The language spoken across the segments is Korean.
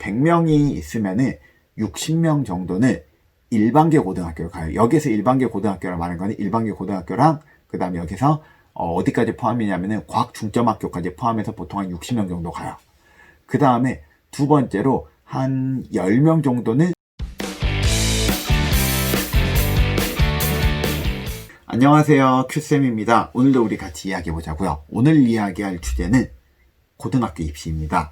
100명이 있으면은 60명 정도는 일반계 고등학교를 가요. 여기서 일반계 고등학교를 말하는 거는 일반계 고등학교랑 그 다음에 여기서 어디까지 포함이냐면은 과학중점학교까지 포함해서 보통 한 60명 정도 가요. 그 다음에 두 번째로 한 10명 정도는 안녕하세요, 큐쌤입니다. 오늘도 우리 같이 이야기해 보자고요. 오늘 이야기할 주제는 고등학교 입시입니다.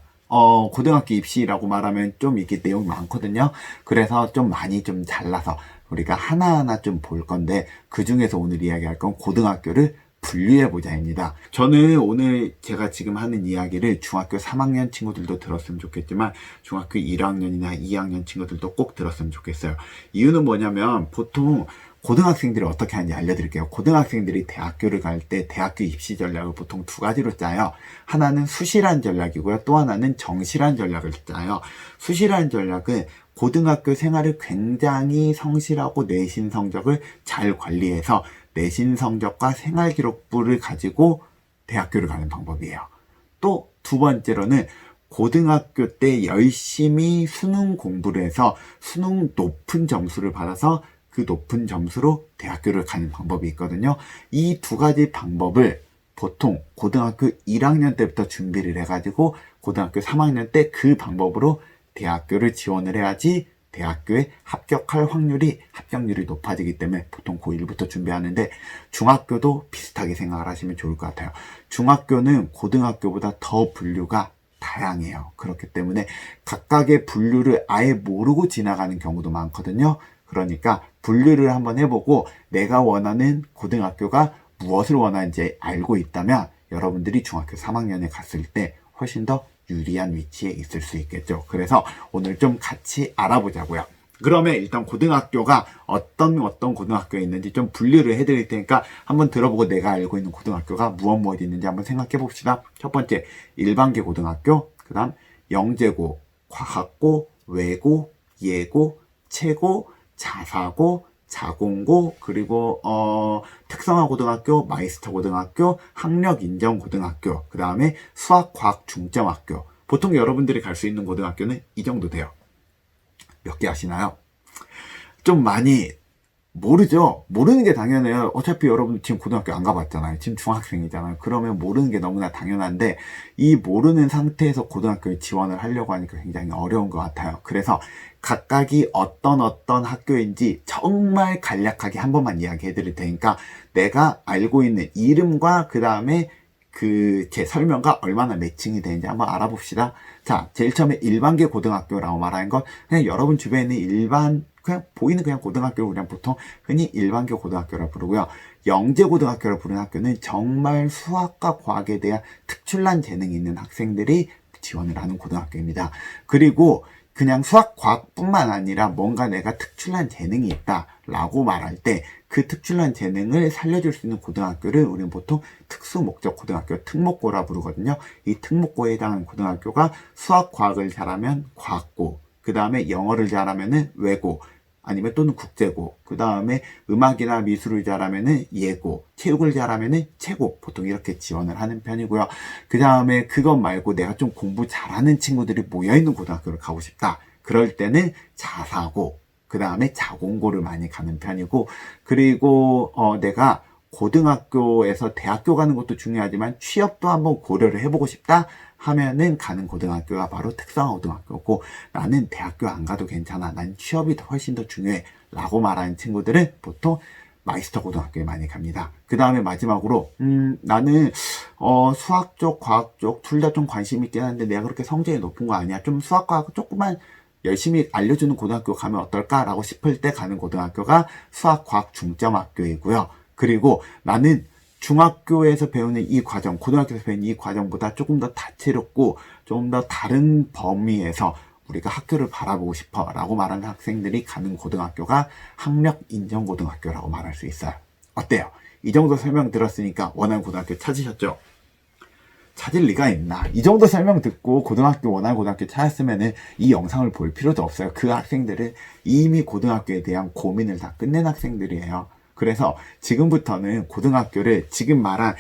고등학교 입시라고 말하면 좀 이게 내용이 많거든요. 그래서 좀 많이 좀 잘라서 우리가 하나하나 좀 볼 건데, 그 중에서 오늘 이야기할 건 고등학교를 분류해보자입니다. 저는 오늘 제가 지금 하는 이야기를 중학교 3학년 친구들도 들었으면 좋겠지만 중학교 1학년이나 2학년 친구들도 꼭 들었으면 좋겠어요. 이유는 뭐냐면 보통 고등학생들이 어떻게 하는지 알려드릴게요. 고등학생들이 대학교를 갈 때 대학교 입시 전략을 보통 두 가지로 짜요. 하나는 수시란 전략이고요. 또 하나는 정시란 전략을 짜요. 수시란 전략은 고등학교 생활을 굉장히 성실하고 내신 성적을 잘 관리해서 내신 성적과 생활기록부를 가지고 대학교를 가는 방법이에요. 또 두 번째로는 고등학교 때 열심히 수능 공부를 해서 수능 높은 점수를 받아서 그 높은 점수로 대학교를 가는 방법이 있거든요. 이 두 가지 방법을 보통 고등학교 1학년 때부터 준비를 해가지고 고등학교 3학년 때 그 방법으로 대학교를 지원을 해야지 대학교에 합격할 합격률이 높아지기 때문에 보통 고1부터 준비하는데, 중학교도 비슷하게 생각을 하시면 좋을 것 같아요. 중학교는 고등학교보다 더 분류가 다양해요. 그렇기 때문에 각각의 분류를 아예 모르고 지나가는 경우도 많거든요. 그러니까 분류를 한번 해보고 내가 원하는 고등학교가 무엇을 원하는지 알고 있다면 여러분들이 중학교 3학년에 갔을 때 훨씬 더 유리한 위치에 있을 수 있겠죠. 그래서 오늘 좀 같이 알아보자고요. 그러면 일단 고등학교가 어떤 고등학교에 있는지 좀 분류를 해드릴 테니까 한번 들어보고 내가 알고 있는 고등학교가 무엇 있는지 한번 생각해 봅시다. 첫 번째, 일반계 고등학교, 그 다음 영재고, 과학고, 외고, 예고, 채고, 자사고, 자공고, 그리고 특성화 고등학교, 마이스터 고등학교, 학력 인정 고등학교, 그 다음에 수학 과학 중점학교. 보통 여러분들이 갈 수 있는 고등학교는 이 정도 돼요. 몇 개 아시나요? 좀 많이 모르죠? 모르는 게 당연해요. 어차피 여러분 지금 고등학교 안 가봤잖아요. 지금 중학생이잖아요. 그러면 모르는 게 너무나 당연한데, 이 모르는 상태에서 고등학교에 지원을 하려고 하니까 굉장히 어려운 것 같아요. 그래서 각각이 어떤 학교인지 정말 간략하게 한 번만 이야기해 드릴 테니까 내가 알고 있는 이름과 그 다음에 제 설명과 얼마나 매칭이 되는지 한번 알아봅시다. 자, 제일 처음에 일반계 고등학교라고 말하는 건 그냥 여러분 주변에 있는 그냥 보이는 그냥 고등학교를 그냥 보통 흔히 일반계 고등학교라 부르고요. 영재 고등학교를 부르는 학교는 정말 수학과 과학에 대한 특출난 재능이 있는 학생들이 지원을 하는 고등학교입니다. 그리고 그냥 수학, 과학뿐만 아니라 뭔가 내가 특출난 재능이 있다라고 말할 때 그 특출난 재능을 살려줄 수 있는 고등학교를 우리는 보통 특수목적 고등학교, 특목고라 부르거든요. 이 특목고에 해당하는 고등학교가 수학, 과학을 잘하면 과학고, 그 다음에 영어를 잘하면은 외고, 아니면 또는 국제고, 그 다음에 음악이나 미술을 잘하면은 예고, 체육을 잘하면은 채고, 보통 이렇게 지원을 하는 편이고요. 그 다음에 그것 말고 내가 좀 공부 잘하는 친구들이 모여있는 고등학교를 가고 싶다. 그럴 때는 자사고, 그 다음에 자공고를 많이 가는 편이고, 그리고 내가 고등학교에서 대학교 가는 것도 중요하지만 취업도 한번 고려를 해보고 싶다 하면은 가는 고등학교가 바로 특성화 고등학교고, 나는 대학교 안 가도 괜찮아, 난 취업이 훨씬 더 중요해 라고 말하는 친구들은 보통 마이스터 고등학교에 많이 갑니다. 그 다음에 마지막으로 나는 수학 쪽, 과학 쪽 둘 다 좀 관심 있긴 한데 내가 그렇게 성적이 높은 거 아니야, 좀 수학, 과학 조금만 열심히 알려주는 고등학교 가면 어떨까라고 싶을 때 가는 고등학교가 수학, 과학 중점학교이고요. 그리고 나는 중학교에서 배우는 이 과정, 고등학교에서 배우는 이 과정보다 조금 더 다채롭고 조금 더 다른 범위에서 우리가 학교를 바라보고 싶어 라고 말하는 학생들이 가는 고등학교가 학력 인정 고등학교라고 말할 수 있어요. 어때요? 이 정도 설명 들었으니까 원하는 고등학교 찾으셨죠? 찾을 리가 있나? 이 정도 설명 듣고 고등학교 원하는 고등학교 찾았으면은 이 영상을 볼 필요도 없어요. 그 학생들은 이미 고등학교에 대한 고민을 다 끝낸 학생들이에요. 그래서 지금부터는 고등학교를 지금 말한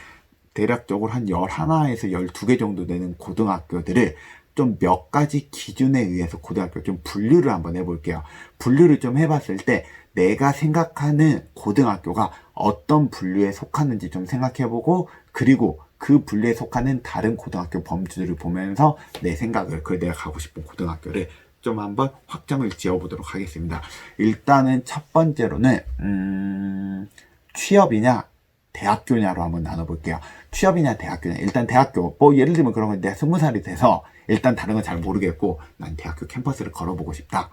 대략적으로 한 11에서 12개 정도 되는 고등학교들을 좀 몇 가지 기준에 의해서 고등학교 좀 분류를 한번 해볼게요. 분류를 좀 해봤을 때 내가 생각하는 고등학교가 어떤 분류에 속하는지 좀 생각해보고, 그리고 그 분류에 속하는 다른 고등학교 범주들을 보면서 내 생각을, 그 내가 가고 싶은 고등학교를 좀 한번 확정을 지어보도록 하겠습니다. 일단은 첫 번째로는 취업이냐 대학교냐로 한번 나눠볼게요. 취업이냐 대학교냐. 일단 대학교, 뭐 예를 들면 그런 건 내가 20살이 돼서 일단 다른 건 잘 모르겠고 난 대학교 캠퍼스를 걸어보고 싶다.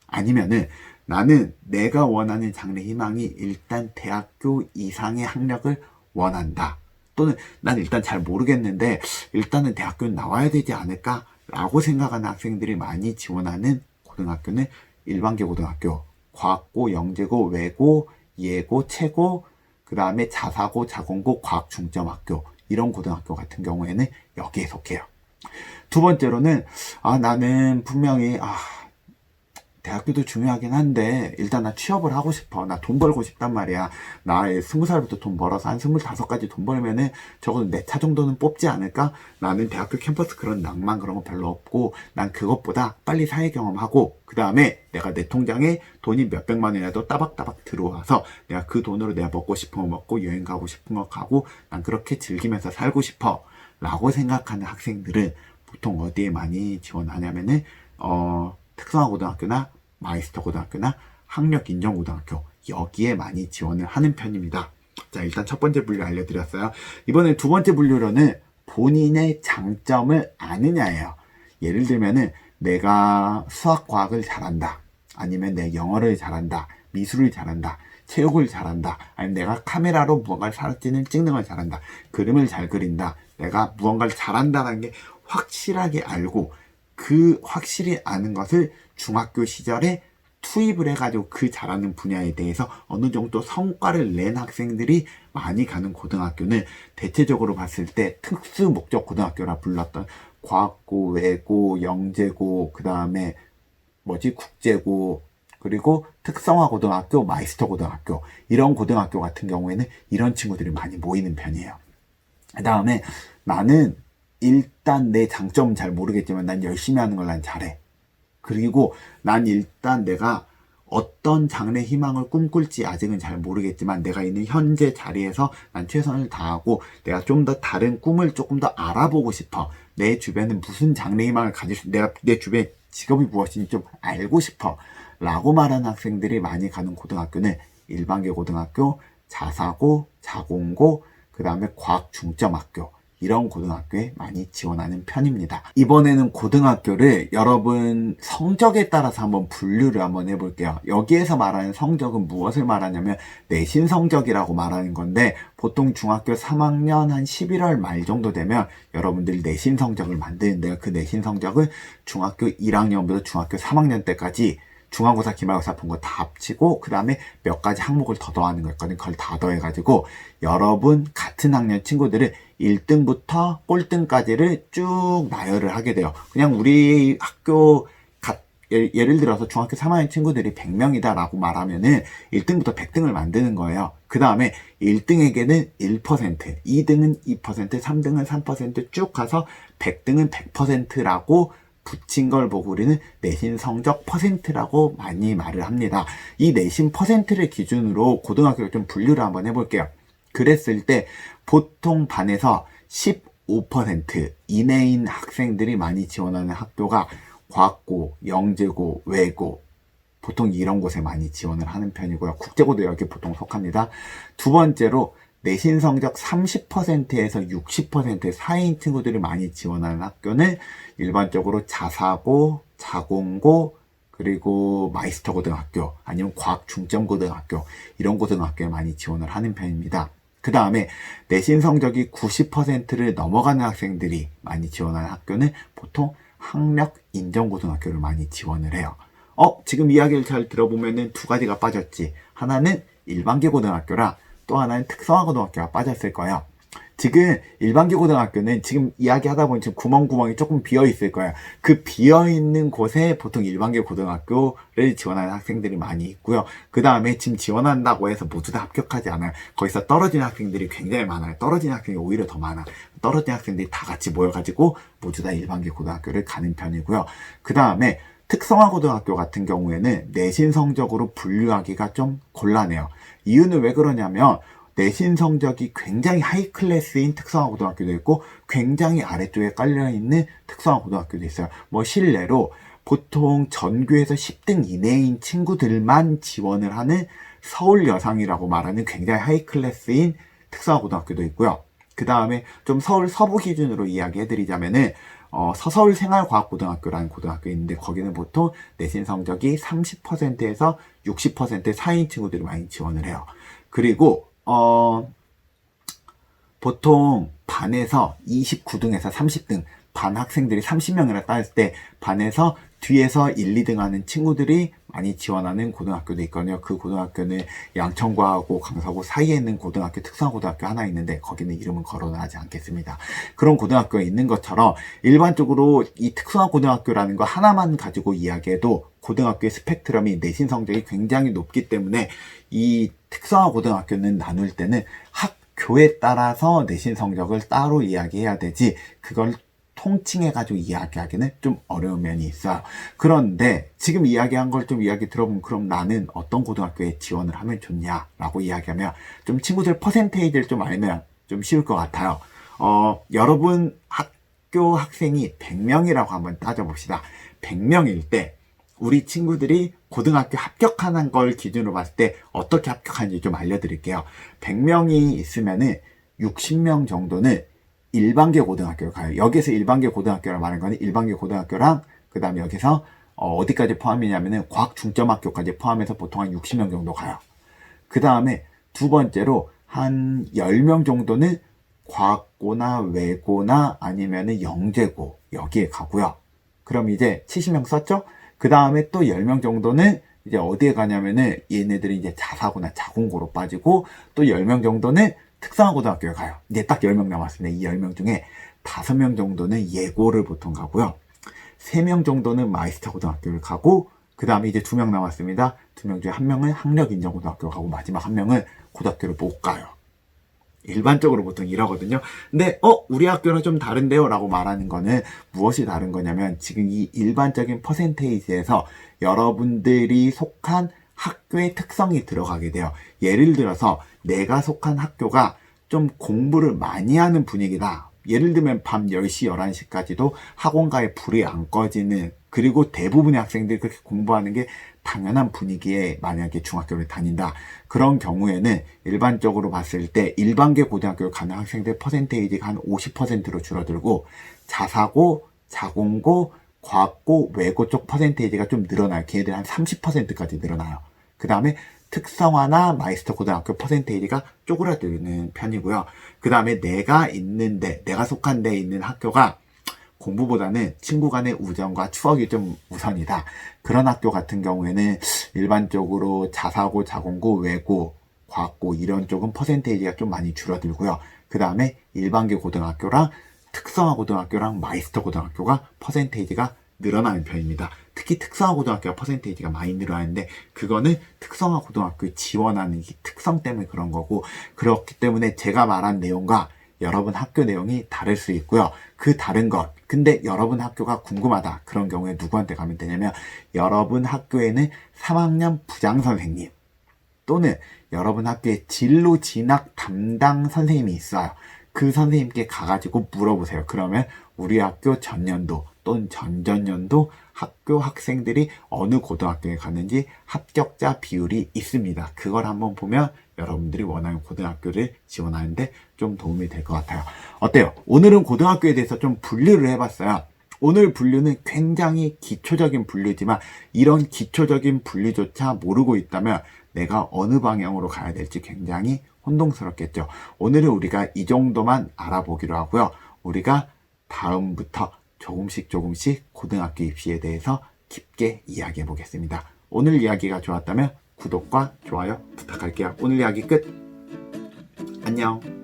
아니면은 나는 내가 원하는 장래 희망이 일단 대학교 이상의 학력을 원한다. 또는 난 일단 잘 모르겠는데 일단은 대학교는 나와야 되지 않을까? 라고 생각하는 학생들이 많이 지원하는 고등학교는 일반계 고등학교, 과학고, 영재고, 외고, 예고, 채고, 그 다음에 자사고, 자공고, 과학중점학교, 이런 고등학교 같은 경우에는 여기에 속해요. 두 번째로는 나는 분명히 대학교도 중요하긴 한데 일단 나 취업을 하고 싶어. 나 돈 벌고 싶단 말이야. 나 20살부터 돈 벌어서 한 25까지 돈 벌면은 적어도 내 차 정도는 뽑지 않을까? 나는 대학교 캠퍼스 그런 낭만 그런 거 별로 없고 난 그것보다 빨리 사회 경험하고 그 다음에 내가 내 통장에 돈이 몇백만 원이라도 따박따박 들어와서 내가 그 돈으로 내가 먹고 싶은 거 먹고 여행 가고 싶은 거 가고 난 그렇게 즐기면서 살고 싶어 라고 생각하는 학생들은 보통 어디에 많이 지원하냐면은 특성화고등학교나 마이스터 고등학교나 학력인정고등학교, 여기에 많이 지원을 하는 편입니다. 자, 일단 첫 번째 분류 알려드렸어요. 이번에 두 번째 분류로는 본인의 장점을 아느냐예요. 예를 들면은 내가 수학, 과학을 잘한다. 아니면 내 영어를 잘한다. 미술을 잘한다. 체육을 잘한다. 아니면 내가 카메라로 무언가를 사진을 찍는 걸 잘한다. 그림을 잘 그린다. 내가 무언가를 잘한다는 게 확실하게 알고 그 확실히 아는 것을 중학교 시절에 투입을 해가지고 그 잘하는 분야에 대해서 어느 정도 성과를 낸 학생들이 많이 가는 고등학교는 대체적으로 봤을 때 특수 목적 고등학교라 불렀던 과학고, 외고, 영재고, 그 다음에 국제고, 그리고 특성화 고등학교, 마이스터 고등학교, 이런 고등학교 같은 경우에는 이런 친구들이 많이 모이는 편이에요. 그 다음에 나는 일단 내 장점은 잘 모르겠지만 난 열심히 하는 걸 난 잘해. 그리고 난 일단 내가 어떤 장래 희망을 꿈꿀지 아직은 잘 모르겠지만 내가 있는 현재 자리에서 난 최선을 다하고 내가 좀 더 다른 꿈을 조금 더 알아보고 싶어. 내 주변에 무슨 장래 희망을 가질 수, 내가 내 주변에 직업이 무엇인지 좀 알고 싶어. 라고 말하는 학생들이 많이 가는 고등학교는 일반계 고등학교, 자사고, 자공고, 그 다음에 과학중점학교, 이런 고등학교에 많이 지원하는 편입니다. 이번에는 고등학교를 여러분 성적에 따라서 한번 분류를 한번 해볼게요. 여기에서 말하는 성적은 무엇을 말하냐면 내신 성적이라고 말하는 건데, 보통 중학교 3학년 한 11월 말 정도 되면 여러분들이 내신 성적을 만드는데요. 그 내신 성적은 중학교 1학년부터 중학교 3학년 때까지 중간고사, 기말고사 본 거 다 합치고 그 다음에 몇 가지 항목을 더 더하는 거 있거든요. 그걸 다 더해가지고 여러분 같은 학년 친구들은 1등부터 꼴등까지를 쭉 나열을 하게 돼요. 그냥 우리 학교 예를 들어서 중학교 3학년 친구들이 100명이다 라고 말하면은 1등부터 100등을 만드는 거예요. 그 다음에 1등에게는 1%, 2등은 2%, 3등은 3% 쭉 가서 100등은 100%라고 붙인 걸 보고 우리는 내신 성적 퍼센트라고 많이 말을 합니다. 이 내신 퍼센트를 기준으로 고등학교를 좀 분류를 한번 해볼게요. 그랬을 때 보통 반에서 15% 이내인 학생들이 많이 지원하는 학교가 과학고, 영재고, 외고, 보통 이런 곳에 많이 지원을 하는 편이고요. 국제고도 여기 보통 속합니다. 두 번째로 내신 성적 30%에서 60% 사이인 친구들이 많이 지원하는 학교는 일반적으로 자사고, 자공고, 그리고 마이스터 고등학교, 아니면 과학중점고등학교, 이런 고등학교에 많이 지원을 하는 편입니다. 그 다음에 내신 성적이 90%를 넘어가는 학생들이 많이 지원하는 학교는 보통 학력인정고등학교를 많이 지원을 해요. 지금 이야기를 잘 들어보면은 두 가지가 빠졌지. 하나는 일반계 고등학교라 또 하나는 특성화고등학교가 빠졌을 거예요. 지금 일반계 고등학교는 지금 이야기하다 보니 지금 구멍구멍이 조금 비어 있을 거예요. 그 비어 있는 곳에 보통 일반계 고등학교를 지원하는 학생들이 많이 있고요. 그 다음에 지금 지원한다고 해서 모두 다 합격하지 않아요. 거기서 떨어지는 학생들이 굉장히 많아요. 떨어지는 학생이 오히려 더 많아. 떨어진 학생들이 다 같이 모여가지고 모두 다 일반계 고등학교를 가는 편이고요. 그 다음에 특성화 고등학교 같은 경우에는 내신 성적으로 분류하기가 좀 곤란해요. 이유는 왜 그러냐면 내신 성적이 굉장히 하이 클래스인 특성화 고등학교도 있고 굉장히 아래쪽에 깔려있는 특성화 고등학교도 있어요. 뭐 실례로 보통 전교에서 10등 이내인 친구들만 지원을 하는 서울 여상이라고 말하는 굉장히 하이 클래스인 특성화 고등학교도 있고요. 그 다음에 좀 서울 서부 기준으로 이야기해드리자면은 서서울 생활과학고등학교라는 고등학교 있는데 거기는 보통 내신 성적이 30%에서 60% 사이인 친구들이 많이 지원을 해요. 그리고 보통 반에서 29등에서 30등 반 학생들이 30명이라 따졌을 때 반에서 뒤에서 1, 2등 하는 친구들이 많이 지원하는 고등학교도 있거든요. 그 고등학교는 양천구하고 강서구 사이에 있는 고등학교, 특성화고등학교 하나 있는데 거기는 이름은 거론을 하지 않겠습니다. 그런 고등학교가 있는 것처럼 일반적으로 이 특성화고등학교라는 거 하나만 가지고 이야기해도 고등학교의 스펙트럼이 내신 성적이 굉장히 높기 때문에 이 특성화고등학교는 나눌 때는 학교에 따라서 내신 성적을 따로 이야기해야 되지 그걸 통칭해가지고 이야기하기는 좀 어려운 면이 있어요. 그런데 지금 이야기한 걸 좀 이야기 들어보면 그럼 나는 어떤 고등학교에 지원을 하면 좋냐라고 이야기하면 좀 친구들 퍼센테이지를 좀 알면 좀 쉬울 것 같아요. 여러분 학교 학생이 100명이라고 한번 따져봅시다. 100명일 때 우리 친구들이 고등학교 합격하는 걸 기준으로 봤을 때 어떻게 합격하는지 좀 알려드릴게요. 100명이 있으면은 60명 정도는 일반계 고등학교를 가요. 여기서 일반계 고등학교를 말하는 거는 일반계 고등학교랑 그 다음에 여기서 어디까지 포함이냐면은 과학 중점학교까지 포함해서 보통 한 60명 정도 가요. 그 다음에 두 번째로 한 10명 정도는 과학고나 외고나 아니면은 영재고 여기에 가고요. 그럼 이제 70명 썼죠? 그 다음에 또 10명 정도는 이제 어디에 가냐면은 얘네들이 이제 자사고나 자공고로 빠지고 또 10명 정도는 특성화고등학교에 가요. 이제 딱 10명 남았습니다. 이 10명 중에 5명 정도는 예고를 보통 가고요. 3명 정도는 마이스터 고등학교를 가고 그 다음에 이제 2명 남았습니다. 2명 중에 1명은 학력인정고등학교 가고 마지막 1명은 고등학교를 못 가요. 일반적으로 보통 이러거든요. 근데 우리 학교랑 좀 다른데요 라고 말하는 거는 무엇이 다른 거냐면 지금 이 일반적인 퍼센테이지에서 여러분들이 속한 학교의 특성이 들어가게 돼요. 예를 들어서 내가 속한 학교가 좀 공부를 많이 하는 분위기다. 예를 들면 밤 10시, 11시까지도 학원가에 불이 안 꺼지는 그리고 대부분의 학생들이 그렇게 공부하는 게 당연한 분위기에 만약에 중학교를 다닌다. 그런 경우에는 일반적으로 봤을 때 일반계 고등학교를 가는 학생들 퍼센테이지가 한 50%로 줄어들고 자사고, 자공고, 과학고, 외고 쪽 퍼센테이지가 좀 늘어나요. 걔네들 한 30%까지 늘어나요. 그 다음에 특성화나 마이스터 고등학교 퍼센테이지가 쪼그라드는 편이고요. 그 다음에 내가 속한 데에 있는 학교가 공부보다는 친구 간의 우정과 추억이 좀 우선이다. 그런 학교 같은 경우에는 일반적으로 자사고, 자공고, 외고, 과학고 이런 쪽은 퍼센테이지가 좀 많이 줄어들고요. 그 다음에 일반계 고등학교랑 특성화 고등학교랑 마이스터 고등학교가 퍼센테이지가 늘어나는 편입니다. 특히 특성화 고등학교가 퍼센테이지가 많이 늘어나는데 그거는 특성화 고등학교에 지원하는 특성 때문에 그런 거고 그렇기 때문에 제가 말한 내용과 여러분 학교 내용이 다를 수 있고요. 그 다른 것 근데 여러분 학교가 궁금하다. 그런 경우에 누구한테 가면 되냐면 여러분 학교에는 3학년 부장선생님 또는 여러분 학교에 진로 진학 담당 선생님이 있어요. 그 선생님께 가가지고 물어보세요. 그러면 우리 학교 전년도 또는 전전년도 학교 학생들이 어느 고등학교에 갔는지 합격자 비율이 있습니다. 그걸 한번 보면 여러분들이 원하는 고등학교를 지원하는데 좀 도움이 될 것 같아요. 어때요? 오늘은 고등학교에 대해서 좀 분류를 해봤어요. 오늘 분류는 굉장히 기초적인 분류지만 이런 기초적인 분류조차 모르고 있다면 내가 어느 방향으로 가야 될지 굉장히 혼동스럽겠죠. 오늘은 우리가 이 정도만 알아보기로 하고요. 우리가 다음부터 조금씩 고등학교 입시에 대해서 깊게 이야기해 보겠습니다. 오늘 이야기가 좋았다면 구독과 좋아요 부탁할게요. 오늘 이야기 끝. 안녕.